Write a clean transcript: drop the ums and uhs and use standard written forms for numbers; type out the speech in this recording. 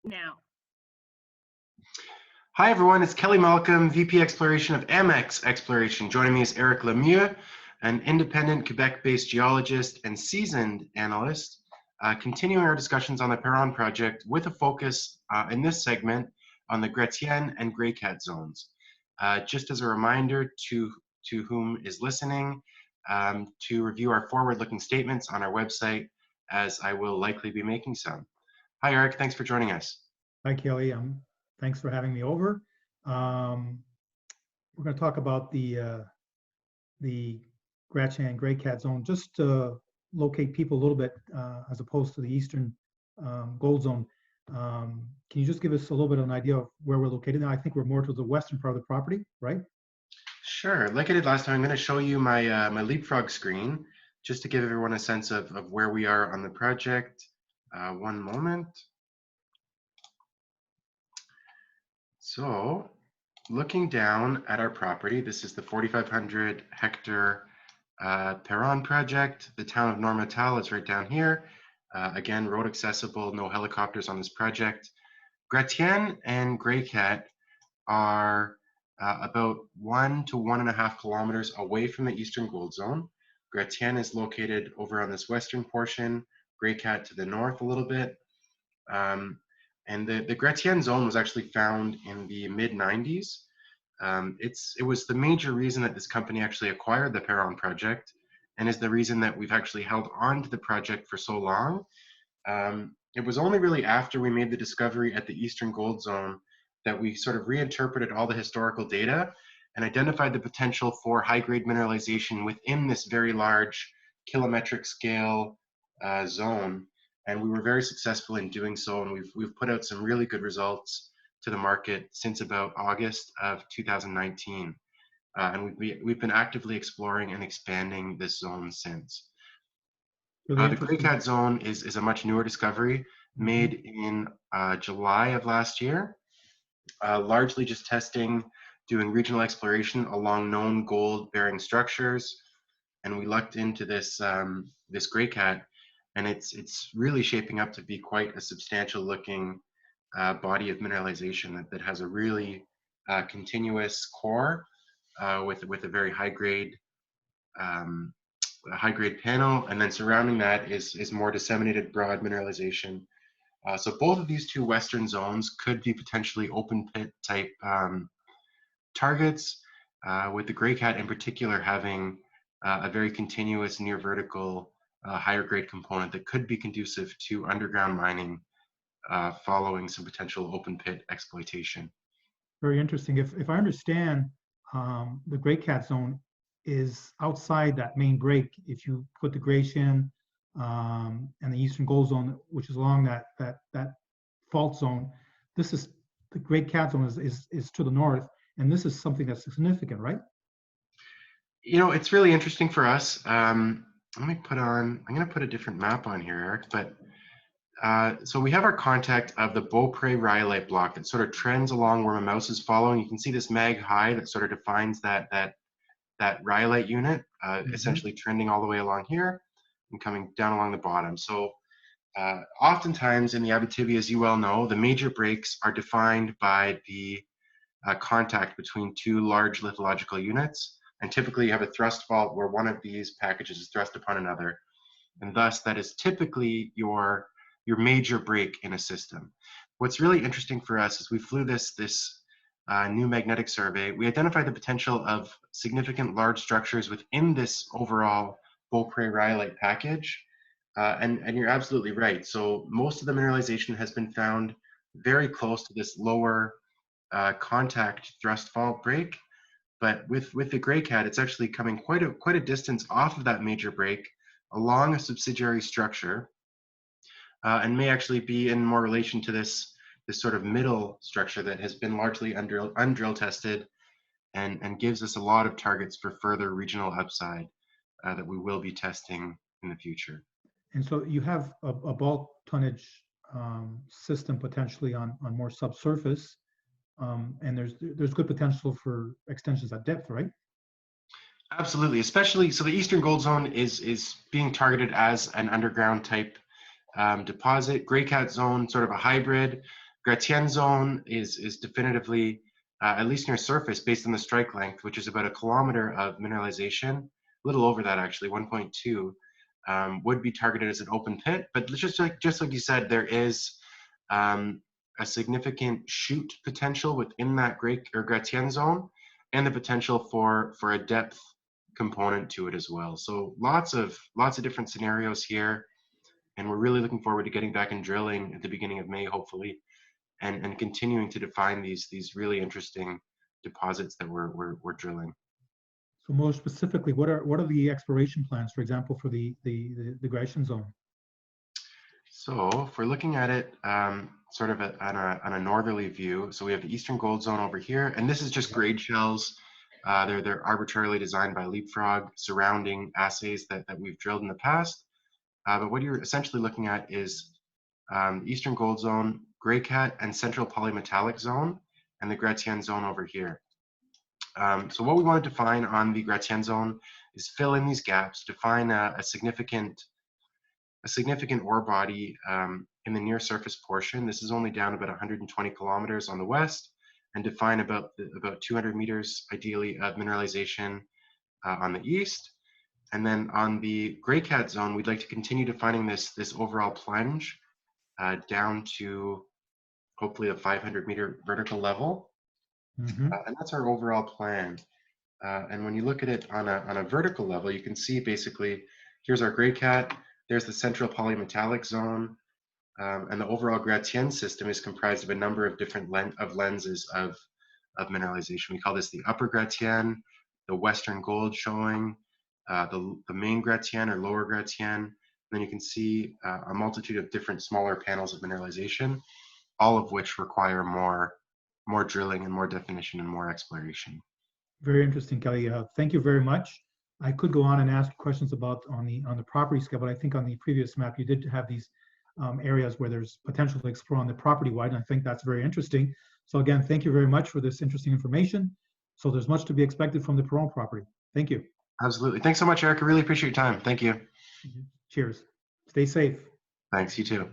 now. Hi everyone, it's Kelly Malcolm, VP Exploration of Amex Exploration. Joining me is Eric Lemieux, an independent Quebec-based geologist and seasoned analyst, continuing our discussions on the Perron Project with a focus in this segment on the Gratien and Grey Cat zones. Just as a reminder to whom is listening, to review our forward-looking statements on our website, as I will likely be making some. Hi Eric, thanks for joining us. Hi Kelly, thanks for having me over. We're going to talk about the Gratien and Grey Cat zone, just to locate people a little bit as opposed to the Eastern Gold Zone. Can you just give us a little bit of an idea of where we're located now? I think we're more to the western part of the property, right? Sure. Like I did last time, I'm going to show you my my leapfrog screen just to give everyone a sense of where we are on the project. One moment. So, looking down at our property, this is the 4,500 hectare Perron Project. The town of Normetal is right down here. Again, road accessible, no helicopters on this project. Gratien and Grey Cat are about 1 to 1.5 kilometers away from the Eastern Gold Zone. Gratien is located over on this western portion, Grey Cat to the north a little bit. And the Gratien zone was actually found in the mid-90s. It was the major reason that this company actually acquired the Perron Project, and is the reason that we've actually held on to the project for so long. It was only really after we made the discovery at the Eastern Gold Zone that we sort of reinterpreted all the historical data and identified the potential for high-grade mineralization within this very large kilometric scale zone. And we were very successful in doing so, and we've put out some really good results to the market since about August of 2019. And we've been actively exploring and expanding this zone since. The Grey Cat zone is a much newer discovery made in July of last year, largely just doing regional exploration along known gold-bearing structures. And we lucked into this, this Grey Cat, and it's really shaping up to be quite a substantial looking body of mineralization that has a really continuous core with a very high grade panel, and then surrounding that is more disseminated broad mineralization. So both of these two western zones could be potentially open pit type targets, with the Grey Cat in particular having a very continuous near vertical higher grade component that could be conducive to underground mining following some potential open pit exploitation. Very interesting. If I understand, the Grey Cat zone is outside that main break. If you put the Gratien and the Eastern Gold Zone, which is along that fault zone, this is the Grey Cat zone is to the north, and this is something that's significant, right? You know, it's really interesting for us. I'm going to put a different map on here, Eric, but so we have our contact of the Beaupré rhyolite block that sort of trends along where my mouse is following. You can see this mag high that sort of defines that rhyolite unit, essentially trending all the way along here and coming down along the bottom. So oftentimes in the Abitibi, as you well know, the major breaks are defined by the contact between two large lithological units. And typically you have a thrust fault where one of these packages is thrust upon another. And thus that is typically your major break in a system. What's really interesting for us is we flew this new magnetic survey. We identified the potential of significant large structures within this overall Beaupré rhyolite package. And you're absolutely right. So most of the mineralization has been found very close to this lower contact thrust fault break. But with the Grey Cat, it's actually coming quite a distance off of that major break along a subsidiary structure, and may actually be in more relation to this sort of middle structure that has been largely undrill tested, and gives us a lot of targets for further regional upside that we will be testing in the future. And so you have a bulk tonnage system potentially on more subsurface. And there's good potential for extensions at depth, right? Absolutely, especially so the Eastern Gold Zone is being targeted as an underground type deposit. Grey Cat Zone, sort of a hybrid. Gratien zone is definitively, at least near surface, based on the strike length, which is about 1 kilometer of mineralization, a little over that actually, 1.2, would be targeted as an open pit. But just like you said, there is a significant shoot potential within that Gratien zone, and the potential for a depth component to it as well. So lots of different scenarios here, and we're really looking forward to getting back and drilling at the beginning of May, hopefully, and continuing to define these really interesting deposits that we're drilling. So more specifically, what are the exploration plans, for example, for the Gratien zone? So if we're looking at it sort of on a northerly view, so we have the Eastern Gold Zone over here, and this is just grade shells. They're arbitrarily designed by Leapfrog surrounding assays that we've drilled in the past. But what you're essentially looking at is the Eastern Gold Zone, Grey Cat, and Central Polymetallic Zone, and the Gratien Zone over here. So what we want to define on the Gratien Zone is fill in these gaps, define a significant ore body in the near surface portion. This is only down about 120 kilometers on the west, and define about 200 meters ideally of mineralization on the east. And then on the Grey Cat zone, we'd like to continue defining this overall plunge down to hopefully a 500-meter vertical level. And that's our overall plan. And when you look at it on a vertical level, you can see basically, here's our Grey Cat, there's the Central Polymetallic Zone, and the overall Gratien system is comprised of a number of different lenses of mineralization. We call this the Upper Gratien, the Western Gold showing, the main Gratien or Lower Gratien. Then you can see a multitude of different smaller panels of mineralization, all of which require more drilling and more definition and more exploration. Very interesting, Kelly. Thank you very much. I could go on and ask questions about on the property scale, but I think on the previous map you did have these areas where there's potential to explore on the property wide, and I think that's very interesting. So again, thank you very much for this interesting information. So there's much to be expected from the Perron property. Thank you. Absolutely. Thanks so much, Eric. I really appreciate your time. Thank you. Cheers. Stay safe. Thanks. You too.